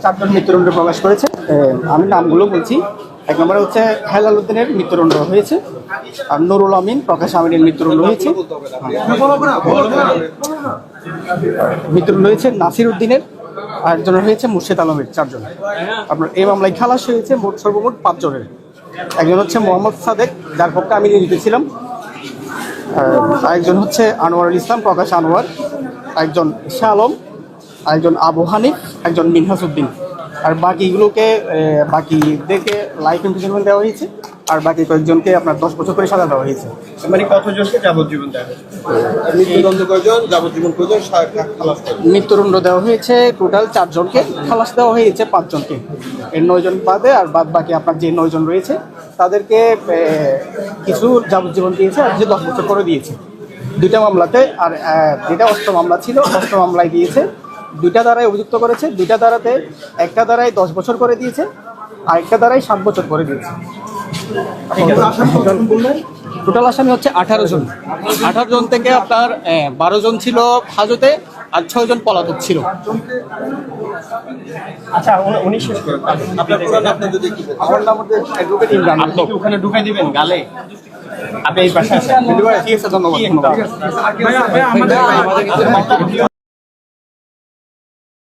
চারজন মৃত্যুদণ্ড প্রকাশ করেছে। আমি নামগুলো বলছি। 1 নম্বরে হচ্ছে হেলাল উদ্দিনের মৃত্যুদণ্ড হয়েছে, আর নুরুল আমিন, প্রকাশ আমিনের মৃত্যুদণ্ড হয়েছে। মৃত্যুদণ্ড হয়েছে নাসির উদ্দিনের, আর একজনের হয়েছে মুর্শেদ আলমের, 4 জন। আপনার এই মামলায় খালাস হয়েছে সর্বমোট 5 জনের। একজন হচ্ছে মোহাম্মদ সাদেক, যার পক্ষে আমি নিয়োজিত ছিলাম। আরেকজন হচ্ছে আনোয়ারুল ইসলাম, প্রকাশ আনোয়ার, একজন শাহ আলম, একজন আবু হানিফ, একজন মিনহাস উদ্দিন। আর বাকিগুলোকে বাকিদেরকে লাইফ ইমপ্রিজনমেন্ট দেওয়া হয়েছে, আর বাকি কয়েকজনকে আপনার 10 বছর করে সাজা দেওয়া হয়েছে। মানে কতজনকে যাবজ্জীবন দেওয়া হয়েছে? মৃত্যুদণ্ড কয়জন, যাবজ্জীবন কয়জন, খালাস কয়জন? মৃত্যুদণ্ড দেওয়া হয়েছে টোটাল 4 জনকে, খালাস দেওয়া হয়েছে 5 জনকে। এর 9 জন বাদে আর বাদ বাকি আপনার যে 9 জন রয়েছে তাদেরকে কিছু যাবজ্জীবন দিয়েছে, আর যে 10 বছর করে দিয়েছে 2টা মামলাতে। আর যেটা অস্ত্র মামলা ছিল, অস্ত্র মামলায় দিয়েছে 2টা ধারায় অভিযুক্ত করেছে। 2টা ধারাতে একটা ধারায় 10 বছর করে দিয়েছে, আর একটা ধারায় 7 বছর করে দিয়েছে। টোটাল আসামি হচ্ছে 18 জন। 18 জন থেকে আপনার 12 জন ছিল হাজতে, আর 6 জন পলাতক ছিল। আচ্ছা, উনি শেষ করেন। আপনার পুরো নামটা যদি একটু বলেন। আমার নাম হচ্ছে অ্যাডভোকেট ইমরান। আপনি কি ওখানে ঢুকাই দিবেন গালে? আপনি এই পাশে আছেন। ঠিক আছে, ধন্যবাদ।